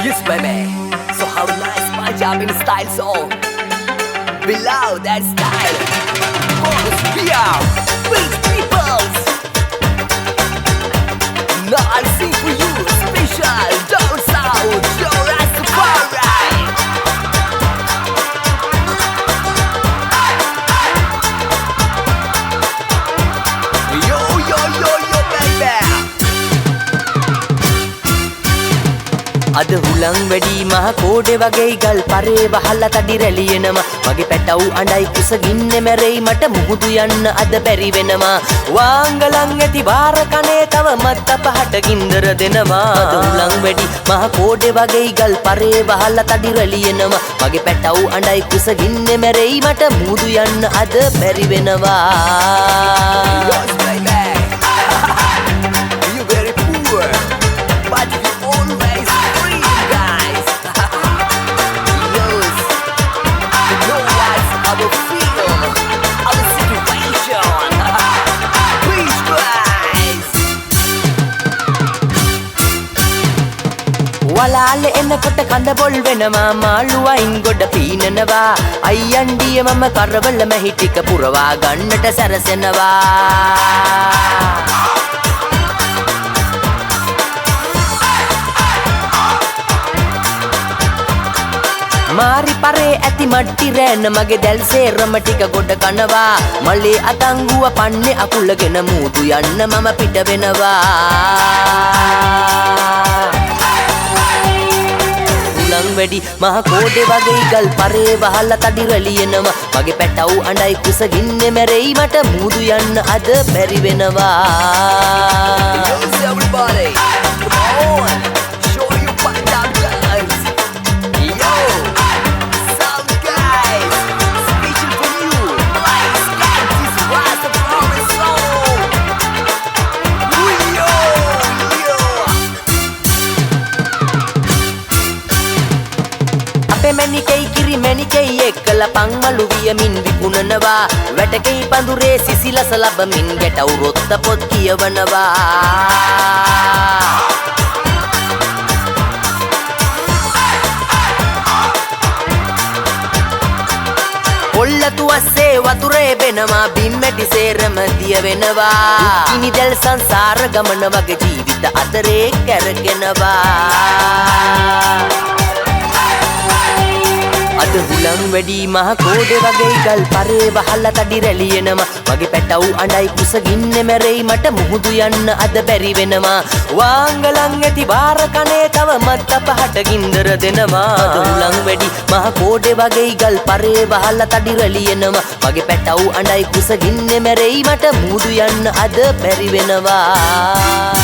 Yes, baby. So how nice Punjabi style song. We love that style. Because we are rich peoples. Now I'll sing for you special down south, your Rastafari. Yo, yo, yo, yo, baby. අද හුලං වැඩි මහ කෝඩේ වගේ ගල් පරේ වහලා තඩි රැලියෙනවා මගේ පැටව් අඬයි කුස ගින්නේ මැරෙයි මට මුහුදු යන්න අද බැරි වෙනවා වාංගලන් ඇති වාර කනේ තව මත්ත පහට ගින්දර දෙනවා අද හුලං වැඩි මහ කෝඩේ වගේ ගල් පරේ වහලා තඩි රැලියෙනවා මගේ පැටව් අඬයි කුස ගින්නේ මැරෙයි මට මුහුදු යන්න අද බැරි වෙනවා You very poor but you always වලාලෙ එනකොට කඳ බොල් වෙනවා මාළුවයින් ගොඩ පීනනවා අයියන්ඩිය මම කරවල මැහි ටික පුරවා ගන්නට සැරසෙනවා මාරි පරේ ඇති මට්ටි රෑන මගේ දැල් සේරම ටික ගොඩ කනවා මලේ අතංගුව පන්නේ අකුලගෙන මූදු යන්න මම පිට වෙනවා වැඩි මහ කෝඩේ වගේ ගල් පරේ වහලා තඩි රැලියෙනවා මගේ පැටව් අඬයි කුස ගින්නේ මැරෙයි මට මුහුදු යන්න අද බැරි වෙනවා Everybody come on show you Punjab guys yo some guys special for you like this was the promise song yo මැනිකයි කිරි මැනිකයි එක්කල පංමලු වියමින් විකුණනවා වැටකයි පඳුරේ සිසිලස ලබමින් ගැටව් රොත්ත පොත් කියවනවා පොල්ලතු අස්සේ වතුරේ වෙනවා බිම්මැටි සේරම දිය වෙනවා කිනි දැල් සංසාර ගමන වගේ ජීවිත අතරේ කැරගෙනවා අද හුලං වැඩි මහ කෝඩේ වගේ ගල් පරේ වහලා තඩි රැලියෙනවා මගේ පැටව් අඬයි කුස ගින්නේ මැරෙයි මට මුහුදු යන්න අද බැරි වෙනවා වාංගලන් ඇති වාර කනේ තව මත්ත පහට ගින්දර දෙනවා අද හුලං වැඩි මහ කෝඩේ වගේ ගල් පරේ වහලා තඩි රැලියෙනවා මගේ පැටව් අඬයි කුස ගින්නේ මැරෙයි මට මුහුදු යන්න අද බැරි වෙනවා